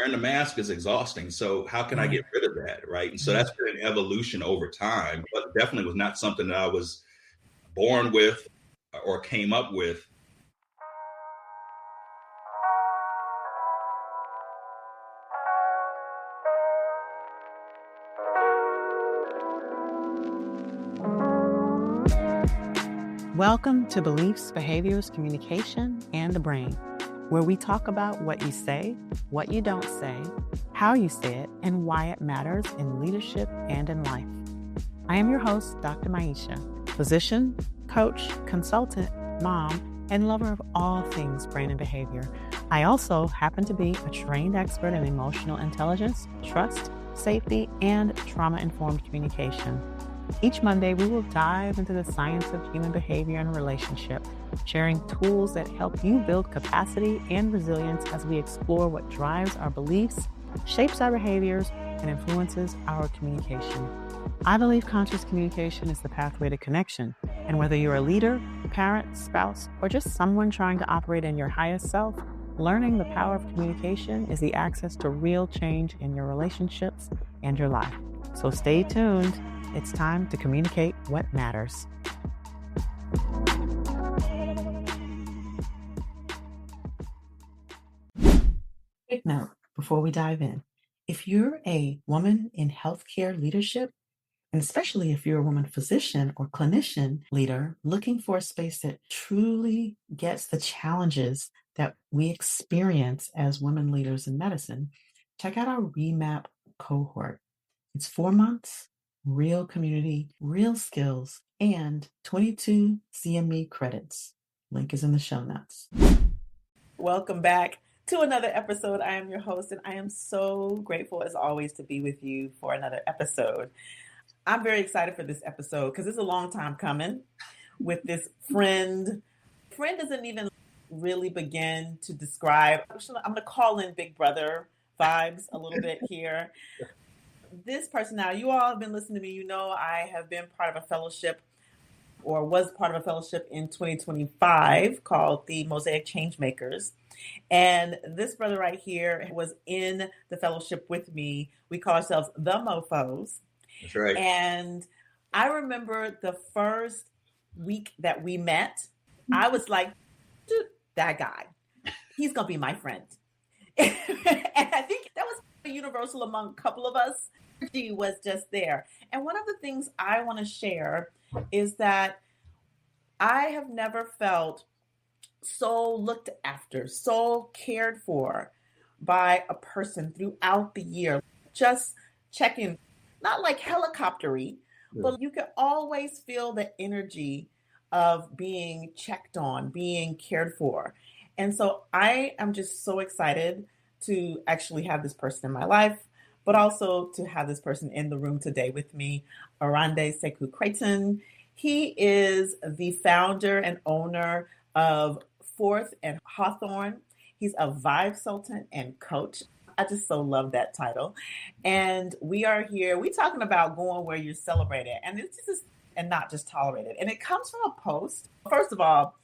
wearing the mask is exhausting. So how can I get rid of that? Right. And so that's been an evolution over time, but definitely was not something that I was born with or came up with. Welcome to Beliefs, Behaviors, Communication, and the Brain, where we talk about what you say, what you don't say, how you say it, and why it matters in leadership and in life. I am your host, Dr. Maisha, physician, coach, consultant, mom, and lover of all things brain and behavior. I also happen to be a trained expert in emotional intelligence, trust, safety, and trauma-informed communication. Each Monday, we will dive into the science of human behavior and relationship, sharing tools that help you build capacity and resilience as we explore what drives our beliefs, shapes our behaviors, and influences our communication. I believe conscious communication is the pathway to connection, and whether you're a leader, parent, spouse, or just someone trying to operate in your highest self, learning the power of communication is the access to real change in your relationships and your life. So stay tuned. It's time to communicate what matters. Quick note before we dive in. If you're a woman in healthcare leadership, and especially if you're a woman physician or clinician leader looking for a space that truly gets the challenges that we experience as women leaders in medicine, check out our REMAP cohort. It's 4 months. Real community, real skills, and 22 CME credits. Link is in the show notes. Welcome back to another episode. I am your host, and I am so grateful as always to be with you for another episode. I'm very excited for this episode because it's a long time coming with this friend. Friend doesn't even really begin to describe. I'm going to call in Big Brother vibes a little bit here. This person now, you all have been listening to me. You know I have been part of a fellowship or was part of a fellowship in 2025 called the Mosaic Changemakers. And this brother right here was in the fellowship with me. We call ourselves the Mofos. That's right. And I remember the first week that we met, I was like, dude, that guy, he's going to be my friend. And I think that was universal among a couple of us. She was just there. And one of the things I want to share is that I have never felt so looked after, so cared for by a person throughout the year. Just checking, not like helicopter-y, but you can always feel the energy of being checked on, being cared for. And so I am just so excited to actually have this person in my life, but also to have this person in the room today with me, Aaronde Creighton. He is the founder and owner of Fourth and Hawthorne. He's a vibe consultant and coach. I just so love that title. And we are here, we're talking about going where you're celebrated, and it's just and not just tolerated. And it comes from a post. First of all,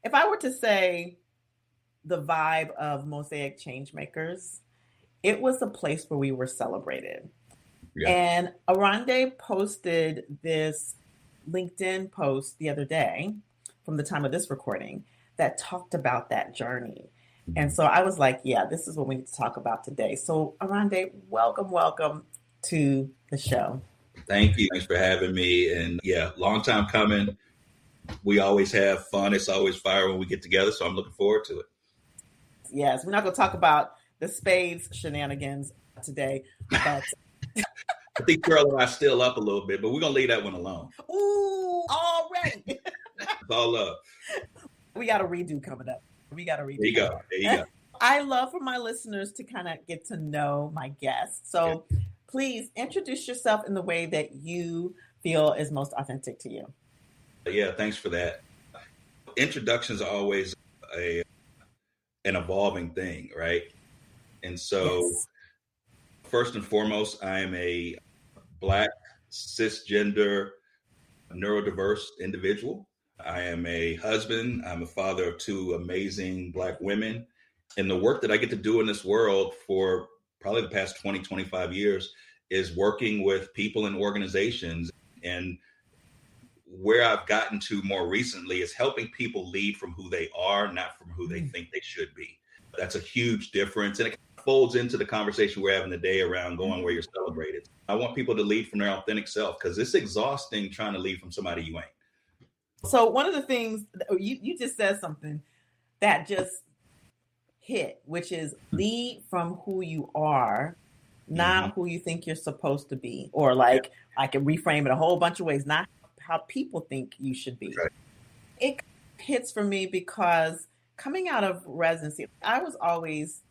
if I were to say the vibe of Mosaic Changemakers, it was a place where we were celebrated. Yeah. And Aaronde posted this LinkedIn post the other day from the time of this recording that talked about that journey. And so I was like, yeah, this is what we need to talk about today. So Aaronde, welcome to the show. Thank you. Thanks for having me. And yeah, long time coming. We always have fun. It's always fire when we get together. So I'm looking forward to it. Yes, we're not going to talk about the spades shenanigans today, but I think Carol and I still up a little bit, but we're going to leave that one alone. Ooh, already. It's all love. We got a redo coming up. There you go. I love for my listeners to kind of get to know my guests. So please introduce yourself in the way that you feel is most authentic to you. Yeah, thanks for that. Introductions are always an evolving thing, right? And so first and foremost, I am a Black, cisgender, neurodiverse individual. I am a husband. I'm a father of two amazing Black women. And the work that I get to do in this world for probably the past 20, 25 years is working with people and organizations. And where I've gotten to more recently is helping people lead from who they are, not from who they think they should be. That's a huge difference. And it folds into the conversation we're having today around going where you're celebrated. I want people to lead from their authentic self because it's exhausting trying to lead from somebody you ain't. So one of the things you just said something that just hit, which is lead from who you are, not who you think you're supposed to be. Or like I can reframe it a whole bunch of ways, not how people think you should be. Right. It hits for me because coming out of residency, I was always,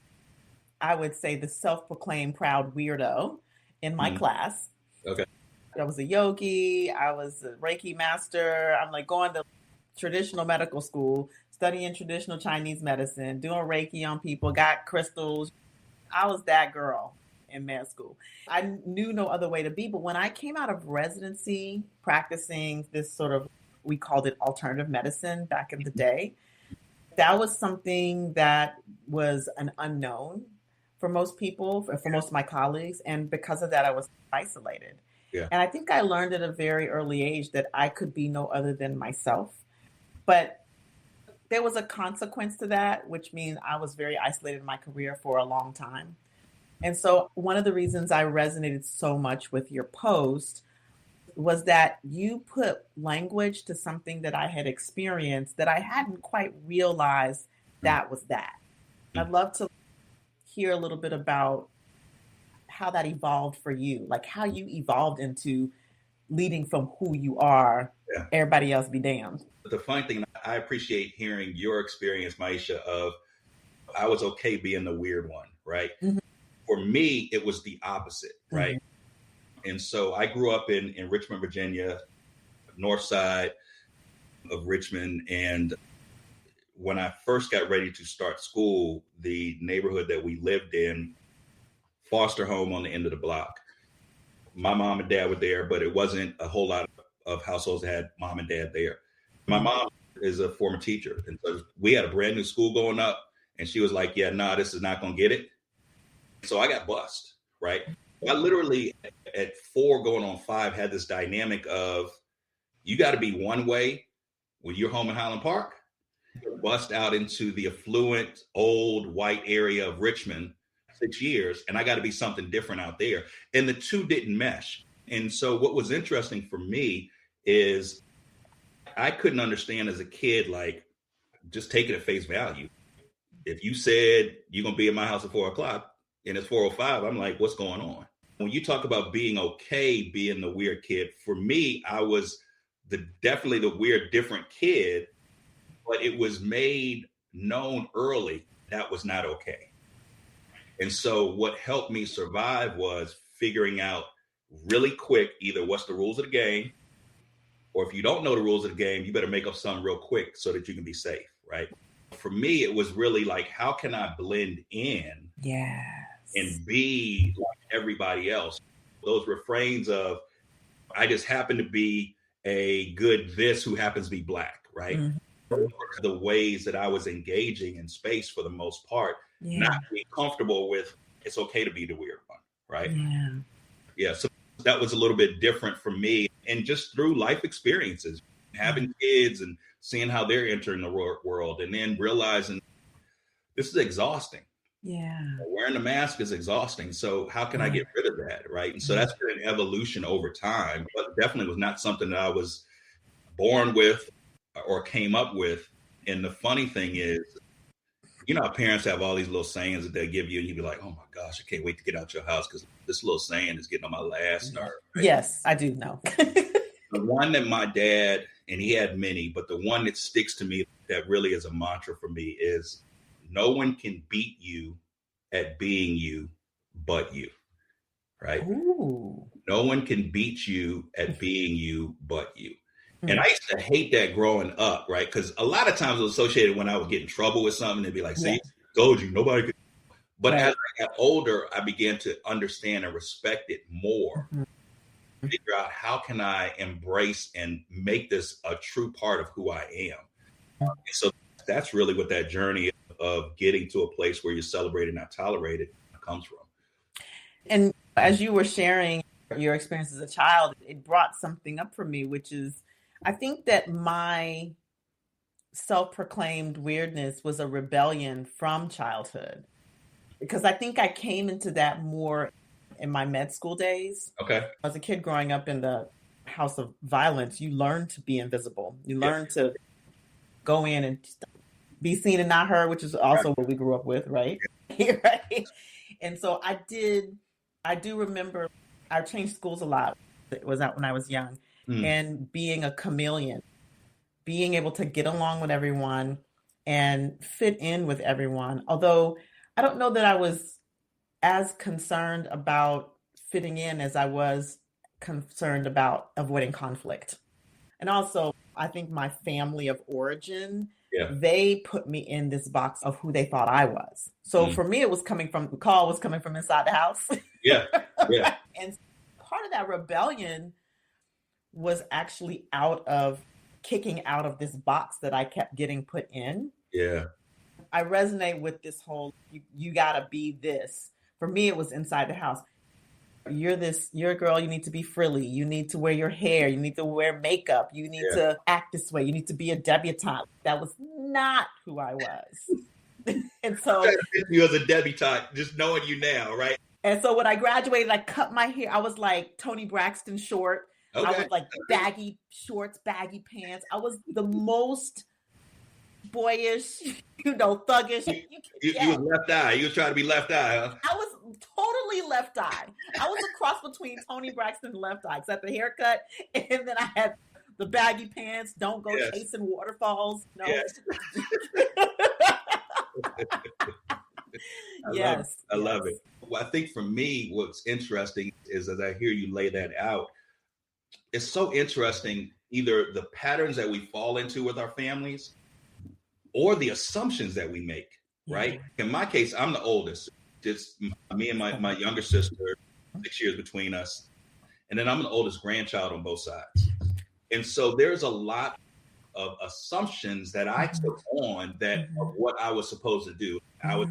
I would say, the self-proclaimed proud weirdo in my class. Okay. I was a yogi. I was a Reiki master. I'm like going to traditional medical school, studying traditional Chinese medicine, doing Reiki on people, got crystals. I was that girl in med school. I knew no other way to be. But when I came out of residency, practicing this sort of, we called it alternative medicine back in the day, that was something that was an unknown for most people, for most of my colleagues. And because of that, I was isolated. Yeah. And I think I learned at a very early age that I could be no other than myself. But there was a consequence to that, which means I was very isolated in my career for a long time. And so one of the reasons I resonated so much with your post was that you put language to something that I had experienced that I hadn't quite realized that was that. I'd love to hear a little bit about how that evolved for you, like how you evolved into leading from who you are, everybody else be damned. The funny thing, I appreciate hearing your experience, Maisha, of I was okay being the weird one, right? Mm-hmm. For me, it was the opposite, right? Mm-hmm. And so I grew up in Richmond, Virginia, north side of Richmond. And when I first got ready to start school, the neighborhood that we lived in, foster home on the end of the block. My mom and dad were there, but it wasn't a whole lot of households that had mom and dad there. My mom is a former teacher. And so we had a brand new school going up and she was like, yeah, nah, this is not going to get it. So I got bused, right? I literally at 4 going on 5 had this dynamic of you got to be one way when you're home in Highland Park, bust out into the affluent old white area of Richmond, 6 years, and I got to be something different out there. And the two didn't mesh. And so what was interesting for me is I couldn't understand as a kid, like just take it at face value. If you said you're going to be in my house at 4:00 and it's 4:05, I'm like, what's going on? When you talk about being okay, being the weird kid, for me, I was definitely the weird, different kid, but it was made known early that was not okay. And so what helped me survive was figuring out really quick, either what's the rules of the game, or if you don't know the rules of the game, you better make up something real quick so that you can be safe, right? For me, it was really like, how can I blend in and be like everybody else? Those refrains of, I just happen to be a good this who happens to be Black, right? Mm-hmm. The ways that I was engaging in space for the most part, not being comfortable with it's okay to be the weird one, right? Yeah. So that was a little bit different for me. And just through life experiences, having kids and seeing how they're entering the world and then realizing this is exhausting. Yeah. Wearing the mask is exhausting. So how can I get rid of that? Right. And so that's been an evolution over time, but definitely was not something that I was born with or came up with. And the funny thing is, you know, parents have all these little sayings that they give you and you'd be like, oh my gosh, I can't wait to get out your house because this little saying is getting on my last nerve. Right? Yes, I do know. The one that my dad, and he had many, but the one that sticks to me that really is a mantra for me is no one can beat you at being you but you, right? Ooh. No one can beat you at being you but you. And I used to hate that growing up, right? Because a lot of times it was associated when I would get in trouble with something, they'd be like, see, told you, nobody could. But as I got older, I began to understand and respect it more. Figure out how can I embrace and make this a true part of who I am. And so that's really what that journey of getting to a place where you're celebrated, not tolerated, comes from. And as you were sharing your experience as a child, it brought something up for me, which is, I think that my self-proclaimed weirdness was a rebellion from childhood, because I think I came into that more in my med school days. Okay. As a kid growing up in the house of violence, you learn to be invisible. You learn to go in and be seen and not heard, which is also what we grew up with, right? Right. And so I do remember I changed schools a lot. It was out when I was young, and being a chameleon, being able to get along with everyone and fit in with everyone. Although I don't know that I was as concerned about fitting in as I was concerned about avoiding conflict. And also, I think my family of origin, they put me in this box of who they thought I was. So for me, it was the call was coming from inside the house. Yeah. And part of that rebellion was actually kicking out of this box that I kept getting put in. Yeah. I resonate with this whole, you gotta be this. For me, it was inside the house. You're a girl, you need to be frilly. You need to wear your hair. You need to wear makeup. You need to act this way. You need to be a debutante. That was not who I was. And so you as a debutante, just knowing you now, right? And so when I graduated, I cut my hair. I was like Toni Braxton short. Okay. I was like baggy shorts, baggy pants. I was the most boyish, thuggish. You was left eye. You was trying to be left eye, huh? I was totally left eye. I was a cross between Toni Braxton and left eye, except the haircut. And then I had the baggy pants. Don't go chasing waterfalls. No. Yes. I love it. Well, I think for me, what's interesting is as I hear you lay that out, it's so interesting, either the patterns that we fall into with our families or the assumptions that we make, right? In my case, I'm the oldest. Just me and my younger sister, 6 years between us. And then I'm the oldest grandchild on both sides. And so there's a lot of assumptions that I took on that of what I was supposed to do. I was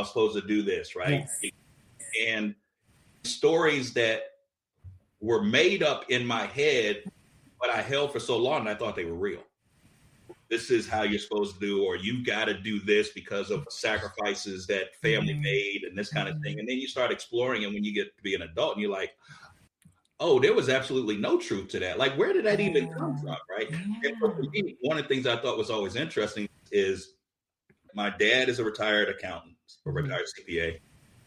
supposed to do this, right? Yes. And stories that were made up in my head, but I held for so long and I thought they were real. This is how you're supposed to do, or you got to do this because of sacrifices that family made and this kind of thing. And then you start exploring, and when you get to be an adult and you're like, oh, there was absolutely no truth to that. Like, where did that even come from, right? And for me, one of the things I thought was always interesting is my dad is a retired accountant, a retired CPA.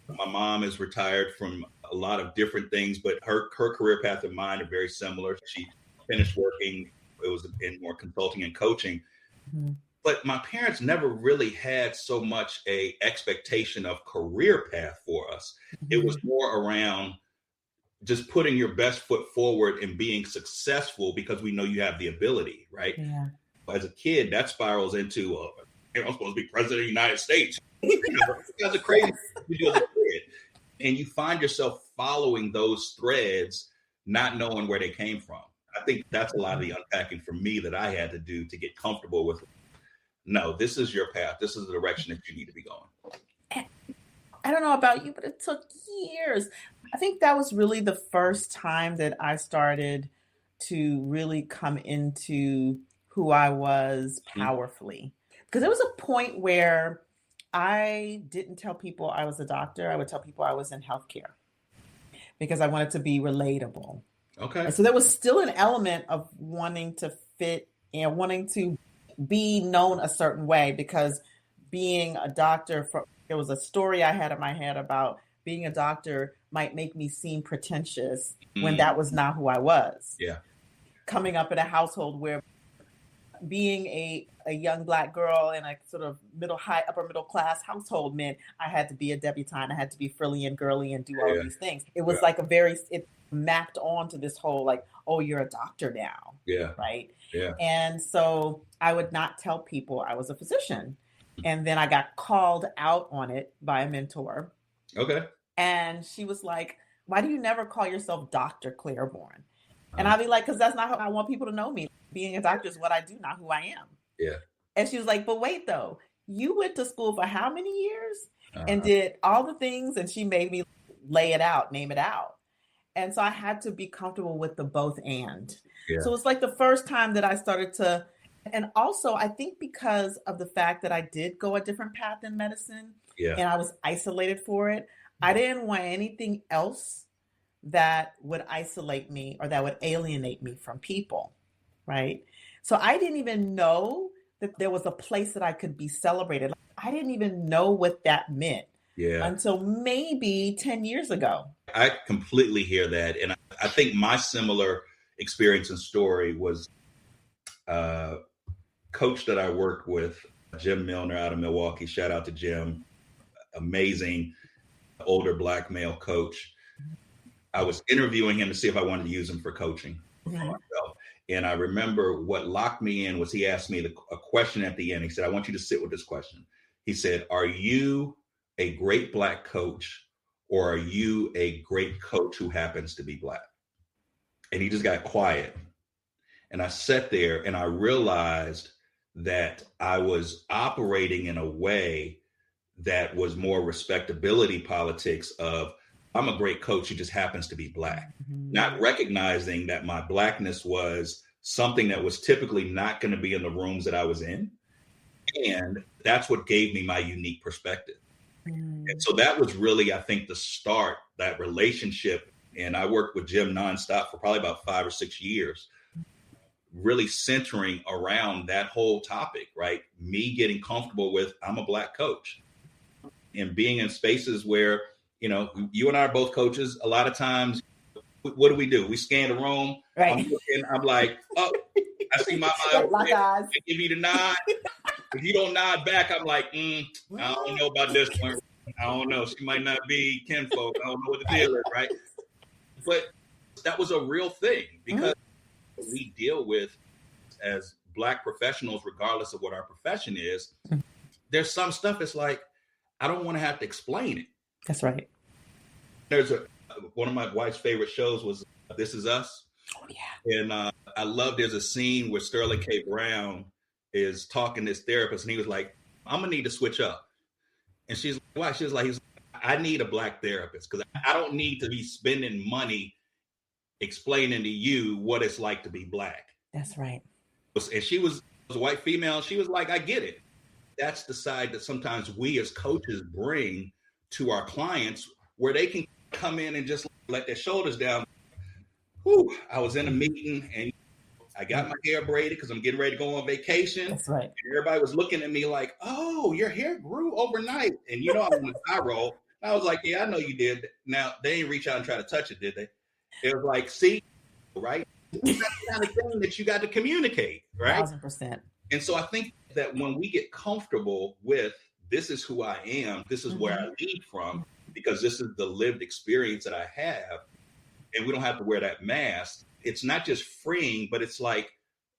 My mom is retired from a lot of different things, but her career path and mine are very similar. She finished working, it was in more consulting and coaching. But my parents never really had so much a expectation of career path for us. It was more around just putting your best foot forward and being successful because we know you have the ability, right? Yeah. As a kid, that spirals into, I'm supposed to be president of the United States. That's a crazy you do as a kid. And you find yourself following those threads, not knowing where they came from. I think that's a lot of the unpacking for me that I had to do to get comfortable with, no, this is your path. This is the direction that you need to be going. I don't know about you, but it took years. I think that was really the first time that I started to really come into who I was powerfully. Because there was a point where I didn't tell people I was a doctor. I would tell people I was in healthcare because I wanted to be relatable. Okay. And so there was still an element of wanting to fit and wanting to be known a certain way, because being a doctor, there was a story I had in my head about being a doctor might make me seem pretentious when that was not who I was. Yeah. Coming up in a household where being a young Black girl in a sort of upper middle class household meant I had to be a debutante. I had to be frilly and girly and do all of these things. It was like it mapped onto this whole like, oh, you're a doctor now. Yeah. Right. Yeah. And so I would not tell people I was a physician. And then I got called out on it by a mentor. Okay. And she was like, why do you never call yourself Dr. Claiborne? And I'd be like, because that's not how I want people to know me. Being a doctor is what I do, not who I am. Yeah. And she was like, but wait, though, you went to school for how many years and did all the things? And she made me lay it out, name it out. And so I had to be comfortable with the both and. Yeah. So it's like the first time that I started to, and also I think because of the fact that I did go a different path in medicine, and I was isolated for it, I didn't want anything else that would isolate me or that would alienate me from people, right? So I didn't even know that there was a place that I could be celebrated. I didn't even know what that meant until maybe 10 years ago. I completely hear that. And I think my similar experience and story was a coach that I worked with, Jim Milner out of Milwaukee. Shout out to Jim. Amazing older Black male coach. I was interviewing him to see if I wanted to use him for coaching. And I remember what locked me in was he asked me a question at the end. He said, I want you to sit with this question. He said, are you a great Black coach, or are you a great coach who happens to be Black? And he just got quiet. And I sat there and I realized that I was operating in a way that was more respectability politics of, I'm a great coach who just happens to be Black, not recognizing that my Blackness was something that was typically not going to be in the rooms that I was in. And that's what gave me my unique perspective. And so that was really, I think, the start, that relationship. And I worked with Jim nonstop for probably about 5 or 6 years, really centering around that whole topic, right? Me getting comfortable with, I'm a Black coach, and being in spaces where, you know, you and I are both coaches. A lot of times, what do? We scan the room. Right. I'm like, oh, I see my eyes. I give you the nod. If you don't nod back, I'm like, I don't know about this one. I don't know. She might not be kinfolk. I don't know what the deal is, right? But that was a real thing, because we deal with, as Black professionals, regardless of what our profession is, there's some stuff it's like, I don't want to have to explain it. That's right. There's one of my wife's favorite shows was This Is Us. Oh, yeah. And I love, there's a scene where Sterling K. Brown is talking to this therapist, and he was like, I'm going to need to switch up. And she's like, why? She was like, I need a Black therapist, because I don't need to be spending money explaining to you what it's like to be Black. That's right. And she was a white female. She was like, I get it. That's the side that sometimes we as coaches bring to our clients, where they can come in and just let their shoulders down. Whew, I was in a meeting and I got my hair braided because I'm getting ready to go on vacation. That's right. And everybody was looking at me like, oh, your hair grew overnight. And you know, I'm on a thigh roll. I was like, yeah, I know you did. Now, they didn't reach out and try to touch it, did they? It was like, see, right? That's the kind of thing that you got to communicate, right? 1,000%. And so I think that when we get comfortable with, this is who I am, this is where I lead from, because this is the lived experience that I have, and we don't have to wear that mask, it's not just freeing, but it's like,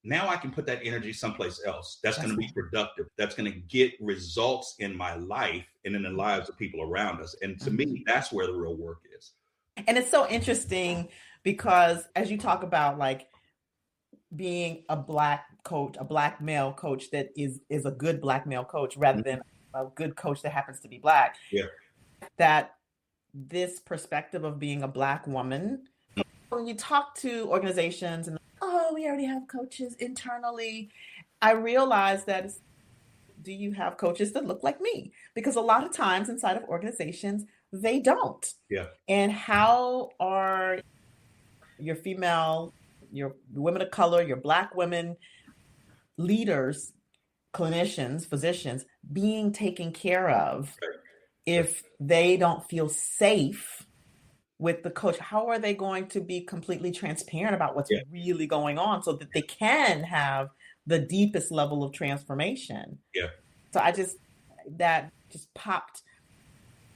now I can put that energy someplace else. That's going to be productive. That's going to get results in my life and in the lives of people around us. And to me, that's where the real work is. And it's so interesting, because as you talk about, like, being a Black coach, a Black male coach that is a good Black male coach, rather than a good coach that happens to be Black, that this perspective of being a Black woman, when you talk to organizations and, oh, we already have coaches internally, I realize that, do you have coaches that look like me? Because a lot of times inside of organizations, they don't. And how are your female, your women of color, your Black women leaders, clinicians, physicians being taken care of if they don't feel safe with the coach? How are they going to be completely transparent about what's really going on, so that they can have the deepest level of transformation? So that just popped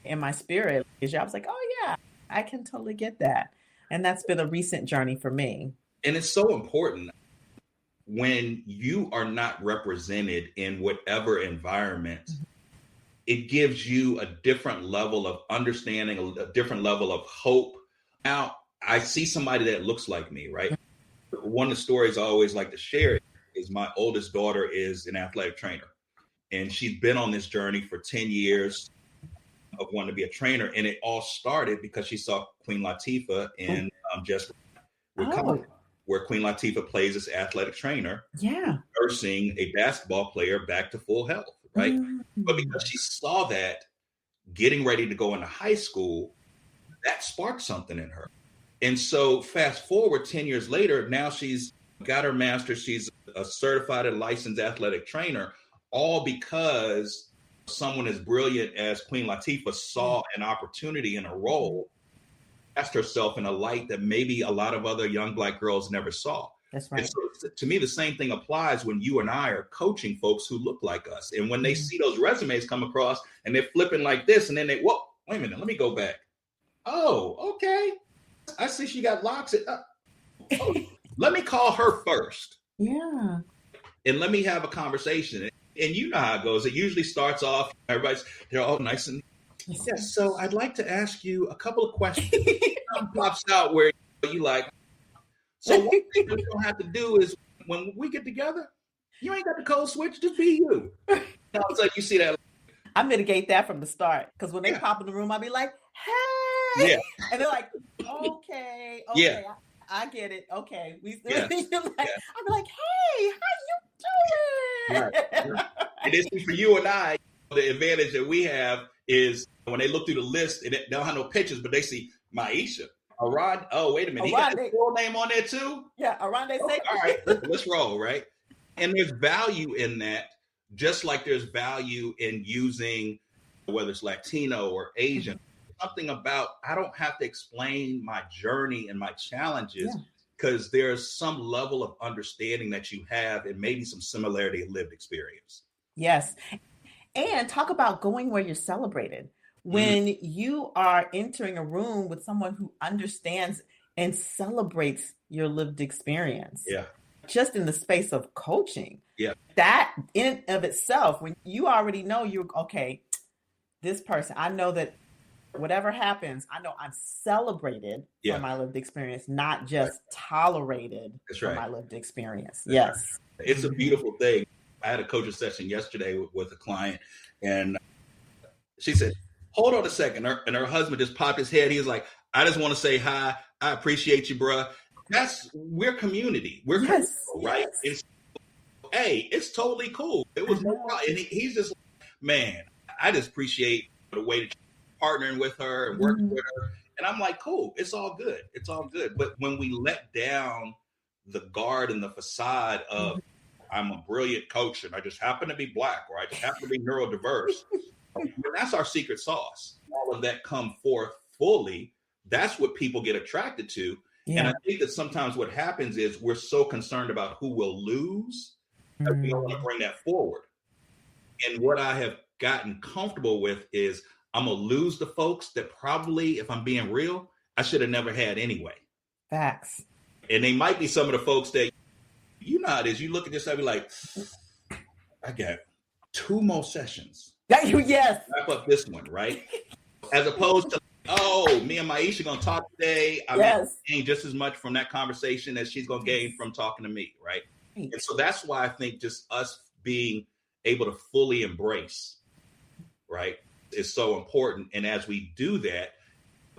in my spirit. I was like, oh yeah, I can totally get that. And that's been a recent journey for me. And it's so important when you are not represented in whatever environment. It gives you a different level of understanding, a different level of hope. Now, I see somebody that looks like me, right? One of the stories I always like to share is my oldest daughter is an athletic trainer. and she's been on this journey for 10 years of wanting to be a trainer. And it all started because she saw Queen Latifah in Just Recovery, where Queen Latifah plays this athletic trainer, nursing a basketball player back to full health, right? But because she saw that getting ready to go into high school, that sparked something in her. And so fast forward 10 years later, now she's got her master's. She's a certified and licensed athletic trainer, all because someone as brilliant as Queen Latifah saw an opportunity in a role, cast herself in a light that maybe a lot of other young Black girls never saw. That's right. And so to me, the same thing applies when you and I are coaching folks who look like us. And when they see those resumes come across and they're flipping like this, and then they, whoa, wait a minute, let me go back. Oh, okay. I see she got locks. Let me call her first. Yeah. And let me have a conversation. And you know how it goes. It usually starts off, they're all nice and, yes, so I'd like to ask you a couple of questions. Pops out where you like, so one thing you don't have to do is when we get together, you ain't got the code switch, just be you. It's like you see that. I mitigate that from the start, because when they pop in the room, I'll be like, hey. And they're like, okay. I get it. Okay. I'll be like, hey, how you doing? And it's for you and I, the advantage that we have is when they look through the list, and they don't have no pictures, but they see Maisha. Aaronde, oh, wait a minute. He got his full name on there too? Yeah, Aaronde Creighton. All right, let's roll, right? And there's value in that, just like there's value in using, whether it's Latino or Asian, something about, I don't have to explain my journey and my challenges, because there's some level of understanding that you have and maybe some similarity of lived experience. Yes. And talk about going where you're celebrated. When you are entering a room with someone who understands and celebrates your lived experience. Yeah. Just in the space of coaching. Yeah. That in and of itself, when you already know you're okay, this person, I know that whatever happens, I know I'm celebrated for my lived experience, not just tolerated for my lived experience. Yes. It's a beautiful thing. I had a coaching session yesterday with a client, and she said, hold on a second. And her husband just popped his head. He was like, I just want to say hi. I appreciate you, bruh. We're community. We're community, right? It's, hey, it's totally cool. It was no problem. And he's just, man, I just appreciate the way that you're partnering with her and working with her. And I'm like, cool. It's all good. It's all good. But when we let down the guard and the facade of, I'm a brilliant coach and I just happen to be Black, or I just happen to be neurodiverse, that's our secret sauce. All of that come forth fully. That's what people get attracted to. And I think that sometimes what happens is we're so concerned about who will lose that we don't want to bring that forward. And what I have gotten comfortable with is I'm going to lose the folks that probably, if I'm being real, I should have never had anyway. Facts. And they might be some of the folks that, you know how it is. You look at this and be like, I got 2 more sessions. Yes. Wrap up this one, right? As opposed to, oh, me and Maisha going to talk today. I'm gain just as much from that conversation as she's going to gain from talking to me, right? And so that's why I think just us being able to fully embrace, right, is so important. And as we do that,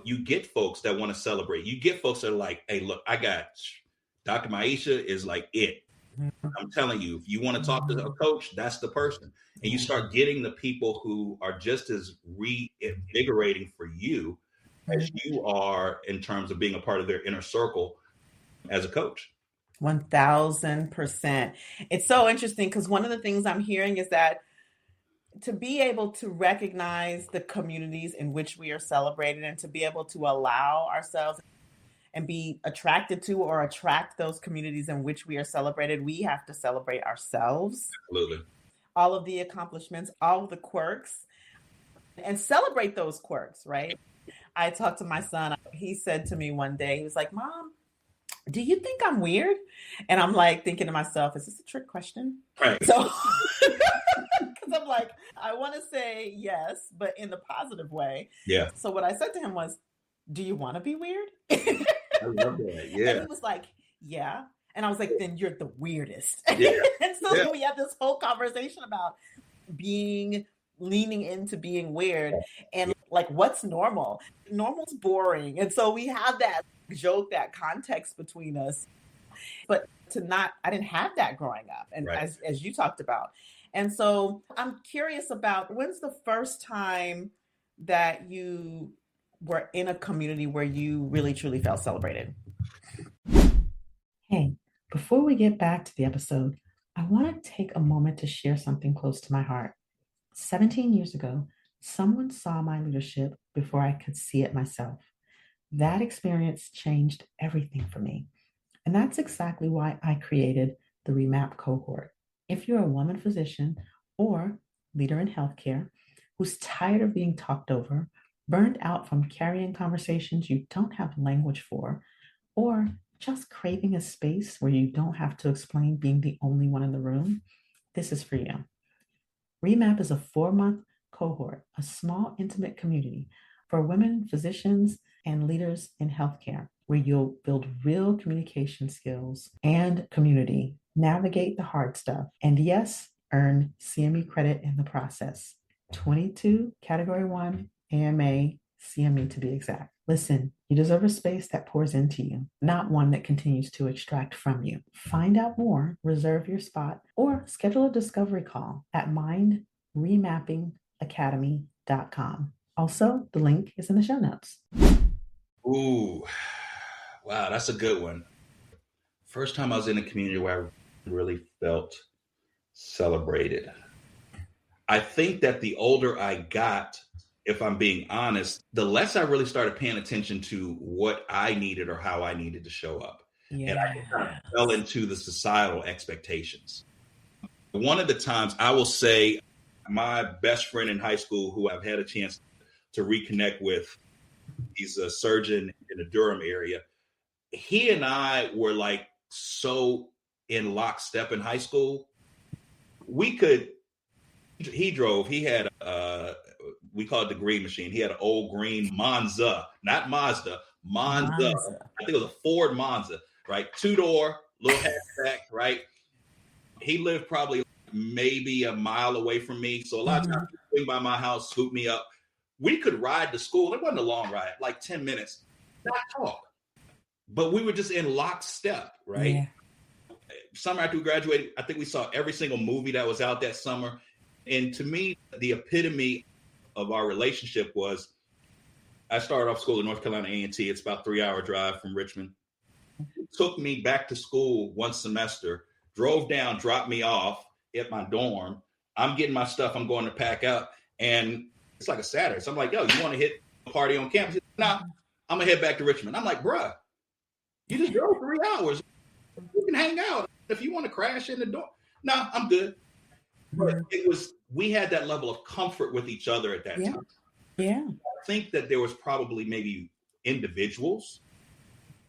you get folks that want to celebrate. You get folks that are like, hey, look, I got Dr. Maisha is like it. I'm telling you, if you want to talk to a coach, that's the person. And you start getting the people who are just as reinvigorating for you as you are in terms of being a part of their inner circle as a coach. 1000%. It's so interesting because one of the things I'm hearing is that to be able to recognize the communities in which we are celebrated and to be able to allow ourselves and be attracted to or attract those communities in which we are celebrated, we have to celebrate ourselves. Absolutely. All of the accomplishments, all of the quirks, and celebrate those quirks, right? I talked to my son. He said to me one day, he was like, Mom, do you think I'm weird? And I'm like thinking to myself, is this a trick question? Right. So, because I'm like, I want to say yes, but in the positive way. Yeah. So what I said to him was, do you want to be weird? I love that. Yeah. And he was like, yeah. And I was like, then you're the weirdest. Yeah. And so we had this whole conversation about leaning into being weird, and like, what's normal? Normal's boring. And so we have that joke, that context between us. But I didn't have that growing up. And Right. as you talked about. And so I'm curious about, when's the first time that you were in a community where you really truly felt celebrated? Hey, before we get back to the episode, I want to take a moment to share something close to my heart. 17 years ago, someone saw my leadership before I could see it myself. That experience changed everything for me. And that's exactly why I created the REMAP cohort. If you're a woman physician or leader in healthcare who's tired of being talked over, burned out from carrying conversations you don't have language for, or just craving a space where you don't have to explain being the only one in the room, this is for you. REMAP is a 4-month cohort, a small, intimate community for women, physicians, and leaders in healthcare, where you'll build real communication skills and community, navigate the hard stuff, and yes, earn CME credit in the process. 22 Category 1 AMA CME to be exact. Listen, you deserve a space that pours into you, not one that continues to extract from you. Find out more, reserve your spot, or schedule a discovery call at mindremappingacademy.com. Also, the link is in the show notes. Ooh, wow, that's a good one. First time I was in a community where I really felt celebrated. I think that the older I got, if I'm being honest, the less I really started paying attention to what I needed or how I needed to show up. Yes. And I kind of fell into the societal expectations. One of the times, I will say, my best friend in high school, who I've had a chance to reconnect with, he's a surgeon in the Durham area. He and I were like so in lockstep in high school. He drove, he had we call it the green machine. He had an old green Monza, not Mazda, Monza. I think it was a Ford Monza, right? 2-door, little hatchback, right? He lived probably maybe a mile away from me. So a lot of times he'd swing by my house, scoop me up. We could ride to school. It wasn't a long ride, like 10 minutes, not talk. But we were just in lockstep, right? Yeah. Summer after we graduated, I think we saw every single movie that was out that summer. And to me, the epitome of our relationship was, I started off school in North Carolina A&T. It's about a 3-hour drive from Richmond. He took me back to school one semester, drove down, dropped me off at my dorm. I'm getting my stuff. I'm going to pack up. And it's like a Saturday. So I'm like, yo, you want to hit a party on campus? No, I'm going to head back to Richmond. I'm like, bruh, you just drove 3 hours. We can hang out if you want to crash in the dorm. No, I'm good. But we had that level of comfort with each other at that time. Yeah. I think that there was probably maybe individuals,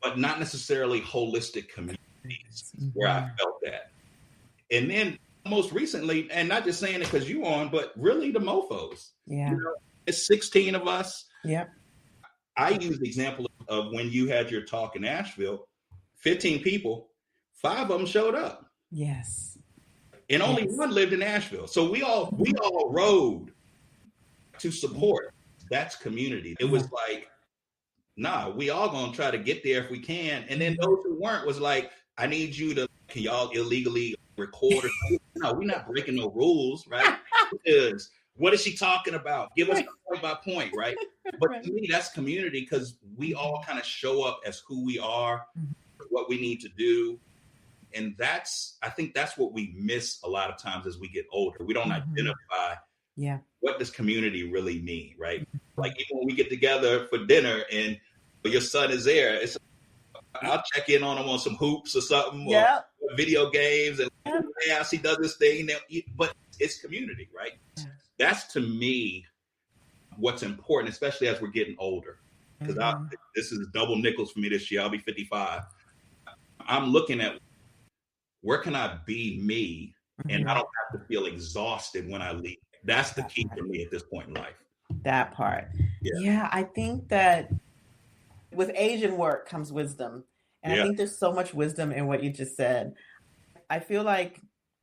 but not necessarily holistic communities where I felt that. And then most recently, and not just saying it because you on, but really the mofos. Yeah. You know, it's 16 of us. Yeah. I use the example of when you had your talk in Asheville, 15 people, 5 of them showed up. Yes. And only one lived in Asheville. So we all rode to support. That's community. It was like, nah, we all gonna try to get there if we can. And then those who weren't was like, I need you to, can y'all illegally record? No, we're not breaking no rules, right? Because what is she talking about? Give us point by point, right? But to me, that's community because we all kind of show up as who we are, what we need to do. And I think that's what we miss a lot of times as we get older. We don't identify what does community really mean, right? Like even when we get together for dinner and your son is there, I'll check in on him on some hoops or something, or video games, and he does this thing. But it's community, right? Yeah. That's to me what's important, especially as we're getting older. Because this is double nickels for me this year. I'll be 55. I'm looking at, where can I be me and I don't have to feel exhausted when I leave? That's the key for me at this point in life. That part. Yeah, I think that with age and work comes wisdom. And I think there's so much wisdom in what you just said. I feel like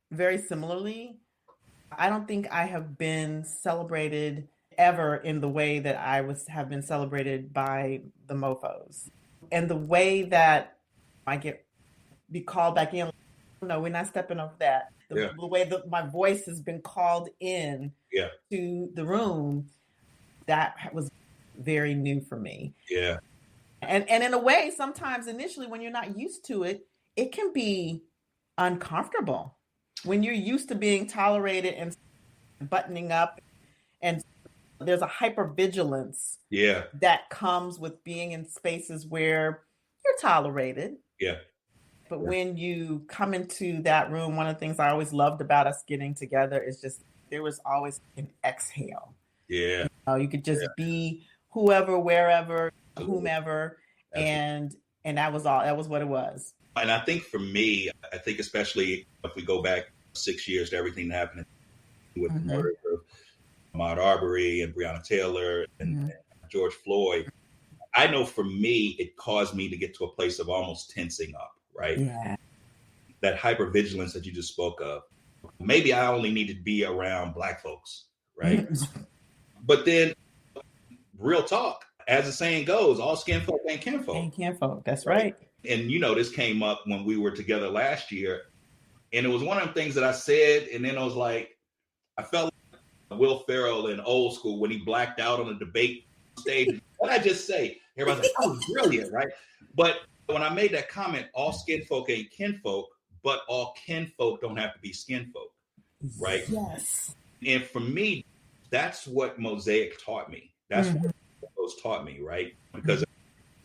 very similarly, I don't think I have been celebrated ever in the way that have been celebrated by the mofos. And the way that I be called back in, no, we're not stepping over that. The way that my voice has been called in to the room, that was very new for me. Yeah. And in a way, sometimes initially when you're not used to it, it can be uncomfortable. When you're used to being tolerated and buttoning up, and there's a hypervigilance that comes with being in spaces where you're tolerated. Yeah. But when you come into that room, one of the things I always loved about us getting together is just there was always an exhale. Yeah. You could just be whoever, wherever, whomever, and that was all. That was what it was. And I think for me, I think especially if we go back 6 years to everything that happened with the murder of Ahmaud Arbery and Breonna Taylor and George Floyd, I know for me, it caused me to get to a place of almost tensing up, right? Yeah. That hypervigilance that you just spoke of. Maybe I only need to be around Black folks, right? But then, real talk, as the saying goes, all skin folk ain't kinfolk. Ain't kinfolk, that's right. And this came up when we were together last year. And it was one of the things that I said, and then I was like, I felt like Will Ferrell in Old School when he blacked out on the debate stage. What did I just say? Everybody's like, that was brilliant, right? But when I made that comment, all skin folk ain't kinfolk, but all kinfolk don't have to be skin folk, right? Yes. And for me, that's what Mosaic taught me. That's what those taught me, right? Because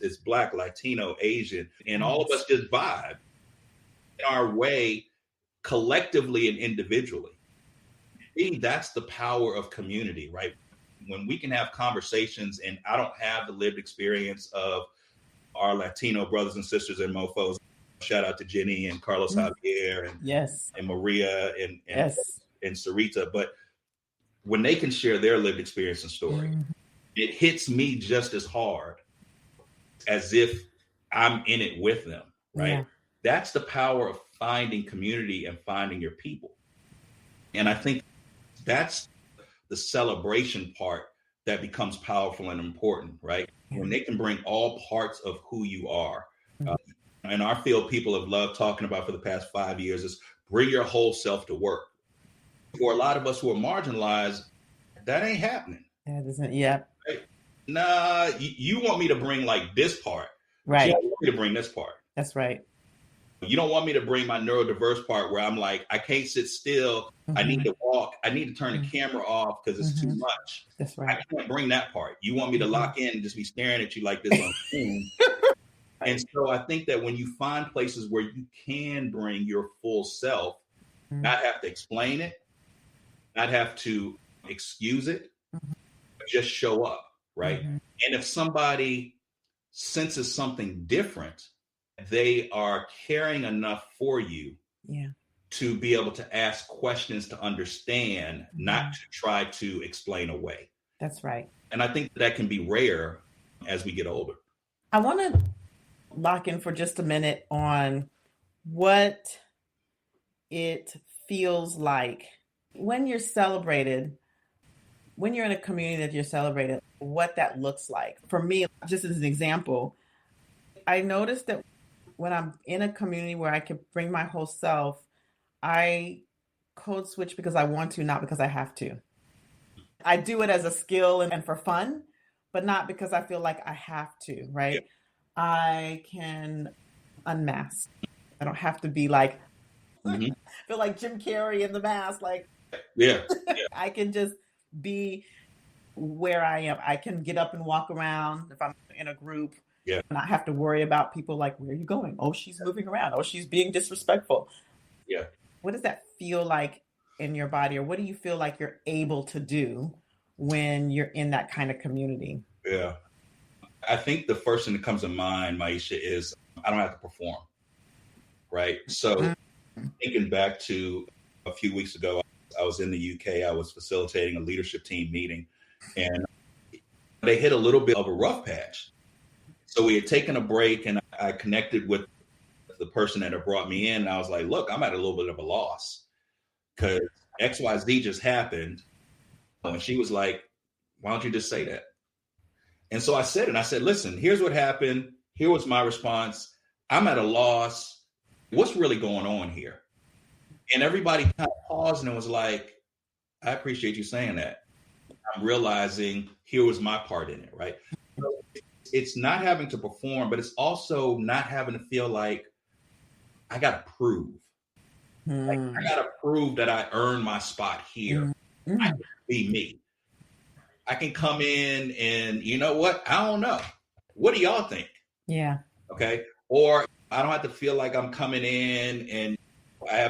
it's Black, Latino, Asian, and all of us just vibe in our way, collectively and individually. That's the power of community, right? When we can have conversations, and I don't have the lived experience of our Latino brothers and sisters and mofos. Shout out to Jenny and Carlos Javier and Maria and Sarita. But when they can share their lived experience and story, it hits me just as hard as if I'm in it with them, right? Yeah. That's the power of finding community and finding your people. And I think that's the celebration part that becomes powerful and important, right? When they can bring all parts of who you are. And our field people have loved talking about for the past 5 years is bring your whole self to work. For a lot of us who are marginalized, that ain't happening. That isn't yet. Right? Nah, you want me to bring like this part. Right. You don't want me to bring this part. That's right. You don't want me to bring my neurodiverse part where I'm like, I can't sit still. I need to walk. I need to turn the camera off because it's too much. That's right. I can't bring that part. You want me to lock in and just be staring at you like this on Zoom. And so I think that when you find places where you can bring your full self, not have to explain it, not have to excuse it, but just show up, right? And if somebody senses something different, they are caring enough for you to be able to ask questions to understand, not to try to explain away. That's right. And I think that can be rare as we get older. I want to lock in for just a minute on what it feels like when you're celebrated, when you're in a community that you're celebrated, what that looks like. For me, just as an example, I noticed that when I'm in a community where I can bring my whole self, I code switch because I want to, not because I have to. I do it as a skill and for fun, but not because I feel like I have to, right? Yeah. I can unmask. I don't have to be like, feel like Jim Carrey in The Mask, like, I can just be where I am. I can get up and walk around if I'm in a group. Yeah. Not have to worry about people like, where are you going? Oh, she's moving around. Oh, she's being disrespectful. Yeah. What does that feel like in your body? Or what do you feel like you're able to do when you're in that kind of community? Yeah. I think the first thing that comes to mind, Maisha, is I don't have to perform. Right. So thinking back to a few weeks ago, I was in the UK. I was facilitating a leadership team meeting and they hit a little bit of a rough patch. So we had taken a break and I connected with the person that had brought me in. And I was like, look, I'm at a little bit of a loss because XYZ just happened. And she was like, why don't you just say that? And so I said it. I said, listen, here's what happened. Here was my response. I'm at a loss. What's really going on here? And everybody kind of paused and was like, I appreciate you saying that. I'm realizing here was my part in it, right? So it's not having to perform, but it's also not having to feel like I got to prove. Like, I got to prove that I earned my spot here. I can be me. I can come in and, you know what? I don't know. What do y'all think? Yeah. Okay. Or I don't have to feel like I'm coming in and I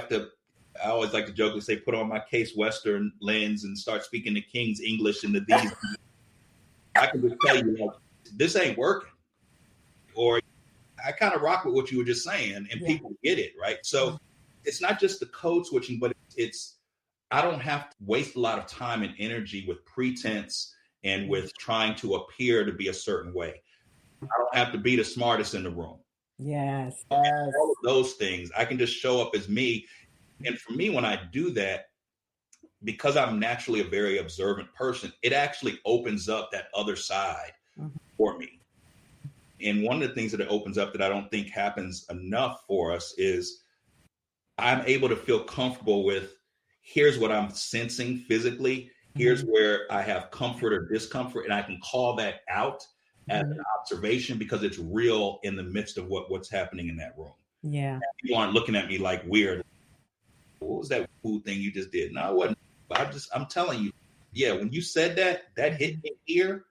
always like to jokingly say, put on my Case Western lens and start speaking the King's English and the these. I can just tell you, like, this ain't working. Or I kind of rock with what you were just saying, and people get it, right? So it's not just the code switching, but it's I don't have to waste a lot of time and energy with pretense and with trying to appear to be a certain way. I don't have to be the smartest in the room. Yes. All of those things. I can just show up as me. And for me, when I do that, because I'm naturally a very observant person, it actually opens up that other side for me. And one of the things that it opens up that I don't think happens enough for us is I'm able to feel comfortable with, here's what I'm sensing physically. Here's where I have comfort or discomfort, and I can call that out as an observation because it's real in the midst of what's happening in that room. Yeah. People aren't looking at me like weird. What was that cool thing you just did? No, I wasn't. I'm telling you, yeah, when you said that hit me here,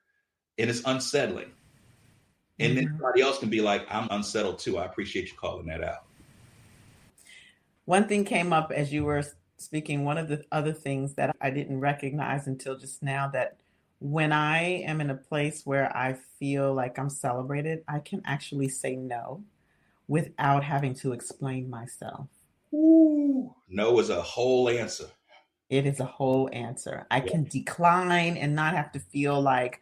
and it's unsettling. And then somebody else can be like, I'm unsettled too. I appreciate you calling that out. One thing came up as you were speaking, one of the other things that I didn't recognize until just now, that when I am in a place where I feel like I'm celebrated, I can actually say no without having to explain myself. Ooh, no is a whole answer. It is a whole answer. I can decline and not have to feel like,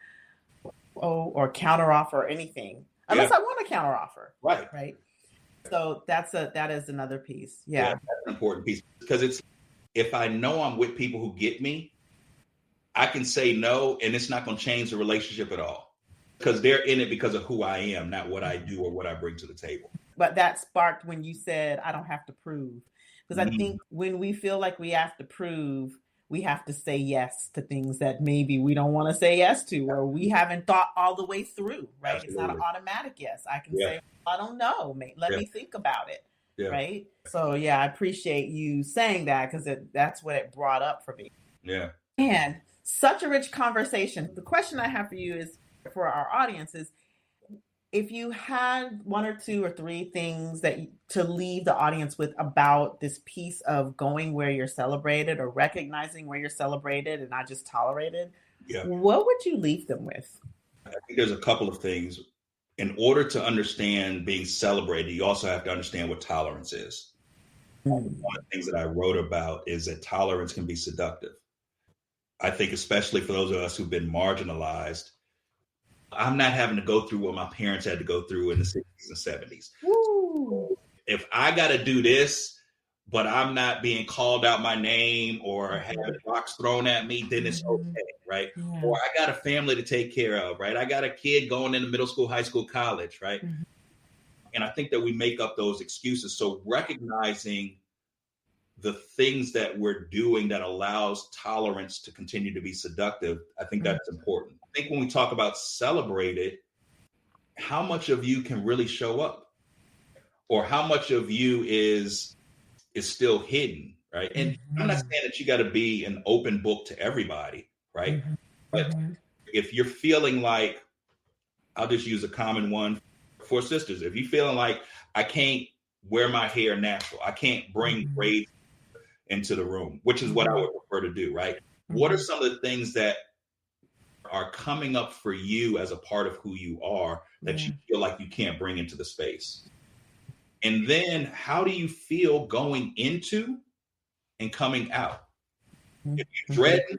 or counteroffer or anything, unless I want to counteroffer. Right. So that is another piece. Yeah. That's an important piece, because if I know I'm with people who get me, I can say no, and it's not going to change the relationship at all, because they're in it because of who I am, not what I do or what I bring to the table. But that sparked when you said, I don't have to prove. Because I think when we feel like we have to prove, we have to say yes to things that maybe we don't want to say yes to, or we haven't thought all the way through, right? Absolutely. It's not an automatic yes. I can say, I don't know. Let me think about it, right? So, I appreciate you saying that, because that's what it brought up for me. Yeah. And such a rich conversation. The question I have for you is, for our audience, is if you had one or two or three things to leave the audience with about this piece of going where you're celebrated, or recognizing where you're celebrated and not just tolerated, what would you leave them with? I think there's a couple of things. In order to understand being celebrated, you also have to understand what tolerance is. One of the things that I wrote about is that tolerance can be seductive. I think especially for those of us who've been marginalized, I'm not having to go through what my parents had to go through in the 60s and 70s. Woo. If I got to do this, but I'm not being called out my name or having rocks thrown at me, then it's okay, right? Yeah. Or I got a family to take care of, right? I got a kid going into middle school, high school, college, right? And I think that we make up those excuses. So recognizing the things that we're doing that allows tolerance to continue to be seductive, I think that's important. I think when we talk about celebrated, how much of you can really show up, or how much of you is still hidden, right? And I'm not saying that you got to be an open book to everybody, right? But if you're feeling like, I'll just use a common one for sisters. If you're feeling like, I can't wear my hair natural, I can't bring braids into the room, which is what I would prefer to do, right? What are some of the things that are coming up for you as a part of who you are that you feel like you can't bring into the space? And then how do you feel going into and coming out? If you're dreading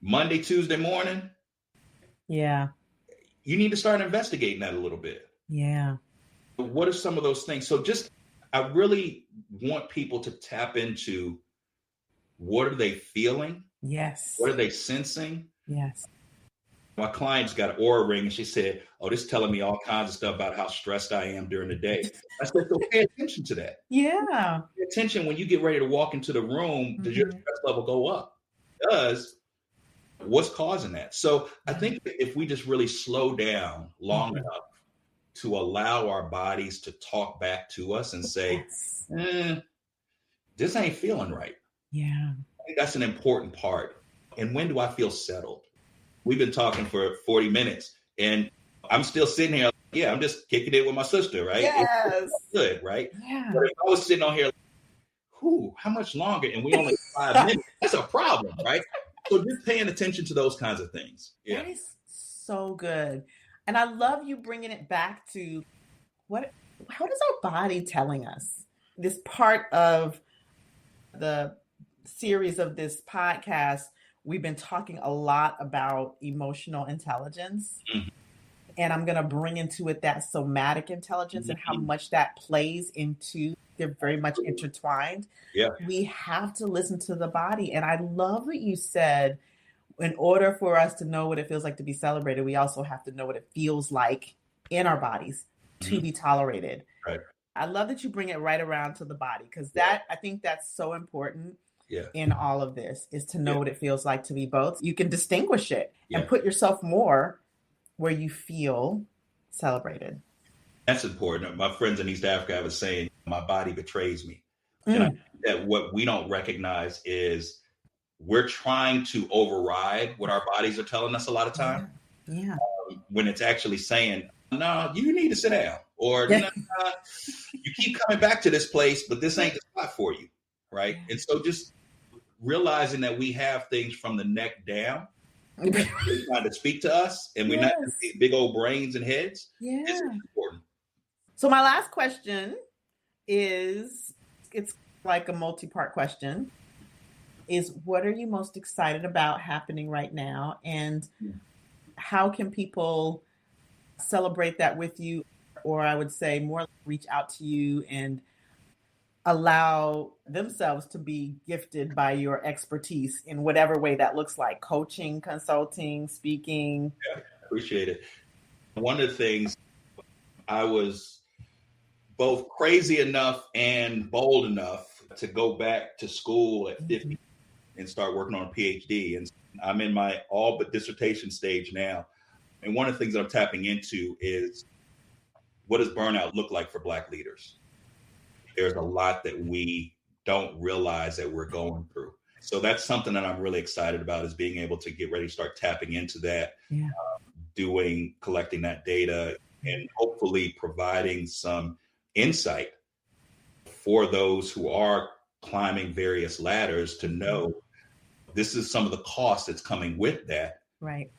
Monday, Tuesday morning, you need to start investigating that a little bit. Yeah. What are some of those things? So I really want people to tap into what are they feeling? Yes. What are they sensing? Yes. My client just got an aura ring and she said, oh, this is telling me all kinds of stuff about how stressed I am during the day. I said, so pay attention to that. Yeah. Pay attention when you get ready to walk into the room, does your stress level go up? It does. What's causing that? So I think if we just really slow down long enough to allow our bodies to talk back to us and say, this ain't feeling right. Yeah. I think that's an important part. And when do I feel settled? We've been talking for 40 minutes and I'm still sitting here. Yeah, I'm just kicking it with my sister, right? Yes. It's good, right? Yeah. But if I was sitting on here, how much longer? And we only 5 minutes. That's a problem, right? So just paying attention to those kinds of things. Yeah. That is so good. And I love you bringing it back to how is our body telling us? This part of the series of this podcast, we've been talking a lot about emotional intelligence. Mm-hmm. And I'm going to bring into it that somatic intelligence and how much that plays into, they're very much intertwined. Yeah. We have to listen to the body. And I love what you said. In order for us to know what it feels like to be celebrated, we also have to know what it feels like in our bodies to be tolerated. Right. I love that you bring it right around to the body, because I think that's so important in all of this, is to know what it feels like to be both. You can distinguish it and put yourself more where you feel celebrated. That's important. My friends in East Africa, I was saying, my body betrays me. And I think that what we don't recognize is we're trying to override what our bodies are telling us a lot of time. Yeah. When it's actually saying, no, you need to sit down. Or no, you keep coming back to this place, but this ain't the spot for you. Right. And so just realizing that we have things from the neck down trying to speak to us, and we're not big old brains and heads. Is important. So my last question is, it's like a multi-part question, is what are you most excited about happening right now? And how can people celebrate that with you? Or I would say more reach out to you and allow themselves to be gifted by your expertise in whatever way that looks like: coaching, consulting, speaking. Yeah, appreciate it. One of the things, I was both crazy enough and bold enough to go back to school at 50 and start working on a PhD. And I'm in my all but dissertation stage now. And one of the things that I'm tapping into is, what does burnout look like for Black leaders? There's a lot that we don't realize that we're going through. So that's something that I'm really excited about, is being able to get ready to start tapping into that, collecting that data, and hopefully providing some insight for those who are climbing various ladders to know this is some of the cost that's coming with that. Right.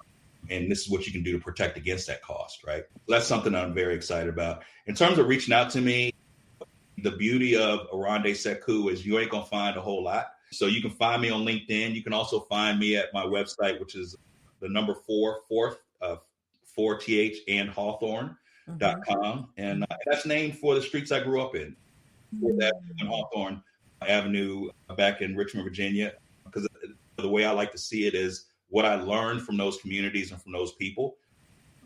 And this is what you can do to protect against that cost, right? So that's something I'm very excited about. In terms of reaching out to me, the beauty of Aaronde Creighton is you ain't going to find a whole lot. So you can find me on LinkedIn. You can also find me at my website, which is the number 4th and Hawthorne.com. And that's named for the streets I grew up in. That on Hawthorne Avenue back in Richmond, Virginia. Because the way I like to see it is, what I learned from those communities and from those people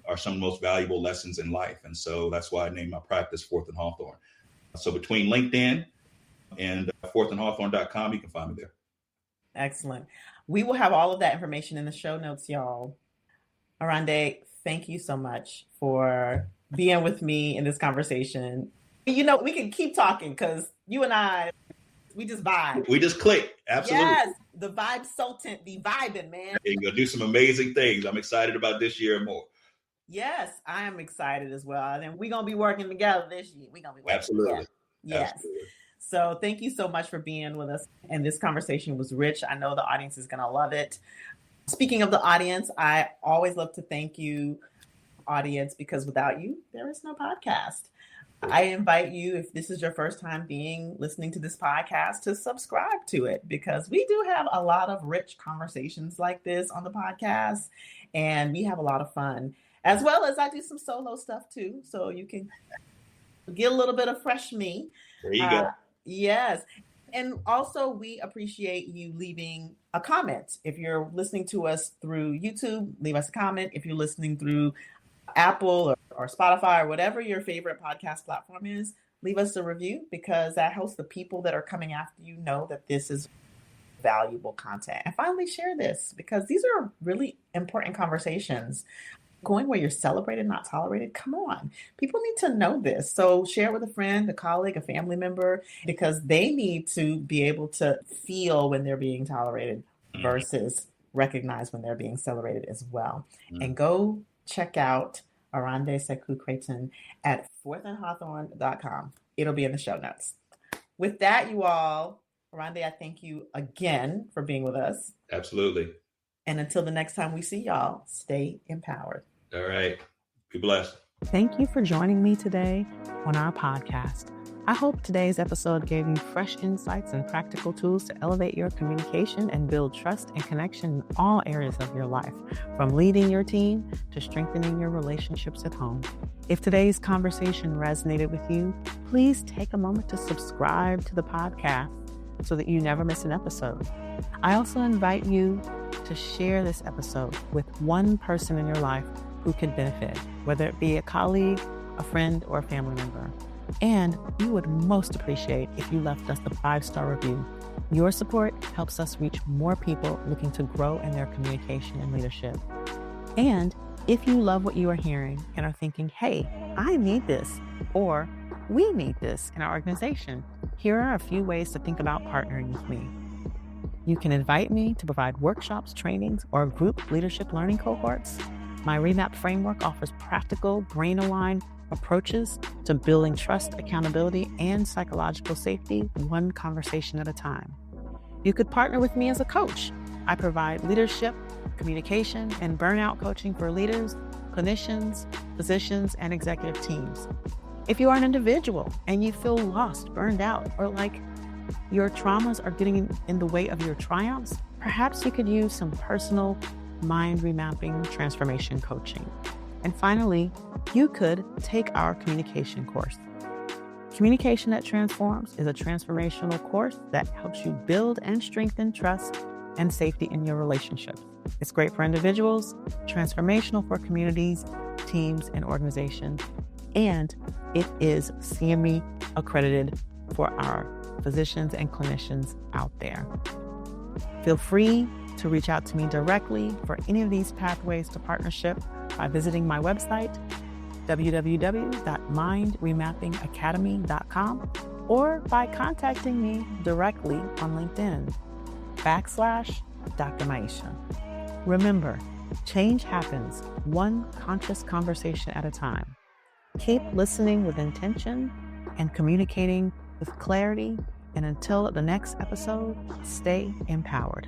are some of the most valuable lessons in life. And so that's why I named my practice 4th and Hawthorne. So between LinkedIn and 4thandhawthorne.com, you can find me there. Excellent. We will have all of that information in the show notes, y'all. Aaronde, thank you so much for being with me in this conversation. You know, we can keep talking because you and I, we just vibe. We just click. Absolutely. Yes. The vibe sultant be vibing, man. And you'll do some amazing things. I'm excited about this year and more. Yes, I am excited as well. And we're going to be working together this year. We're going to be working Absolutely. together. Yes. Absolutely. So thank you so much for being with us. And this conversation was rich. I know the audience is going to love it. Speaking of the audience, I always love to thank you, audience, because without you, there is no podcast. I invite you, if this is your first time listening to this podcast, to subscribe to it, because we do have a lot of rich conversations like this on the podcast, and we have a lot of fun, as well as I do some solo stuff too. So you can get a little bit of fresh me. There you go. Yes. And also, we appreciate you leaving a comment. If you're listening to us through YouTube, leave us a comment. If you're listening through Apple or Spotify or whatever your favorite podcast platform is, leave us a review, because that helps the people that are coming after you know that this is valuable content. And finally, share this, because these are really important conversations. Going where you're celebrated, not tolerated. Come on. People need to know this. So share with a friend, a colleague, a family member, because they need to be able to feel when they're being tolerated versus recognize when they're being celebrated as well. And go check out Aaronde Creighton at fourthandhawthorne.com. It'll be in the show notes. With that, you all, Aaronde, I thank you again for being with us. Absolutely. And until the next time we see y'all, stay empowered. All right. Be blessed. Thank you for joining me today on our podcast. I hope today's episode gave you fresh insights and practical tools to elevate your communication and build trust and connection in all areas of your life, from leading your team to strengthening your relationships at home. If today's conversation resonated with you, please take a moment to subscribe to the podcast so that you never miss an episode. I also invite you to share this episode with one person in your life who can benefit, whether it be a colleague, a friend, or a family member. And we would most appreciate if you left us a 5-star review. Your support helps us reach more people looking to grow in their communication and leadership. And if you love what you are hearing and are thinking, hey, I need this, or we need this in our organization, here are a few ways to think about partnering with me. You can invite me to provide workshops, trainings, or group leadership learning cohorts. My Remap framework offers practical, brain-aligned approaches to building trust, accountability, and psychological safety, one conversation at a time. You could partner with me as a coach. I provide leadership, communication, and burnout coaching for leaders, clinicians, physicians, and executive teams. If you are an individual and you feel lost, burned out, or like your traumas are getting in the way of your triumphs, perhaps you could use some personal mind remapping transformation coaching. And finally, you could take our communication course. Communication That Transforms is a transformational course that helps you build and strengthen trust and safety in your relationships. It's great for individuals, transformational for communities, teams, and organizations, and it is CME accredited for our physicians and clinicians out there. Feel free to reach out to me directly for any of these pathways to partnership by visiting my website, www.mindremappingacademy.com, or by contacting me directly on LinkedIn, /Dr. Maisha. Remember, change happens one conscious conversation at a time. Keep listening with intention and communicating with clarity. And until the next episode, stay empowered.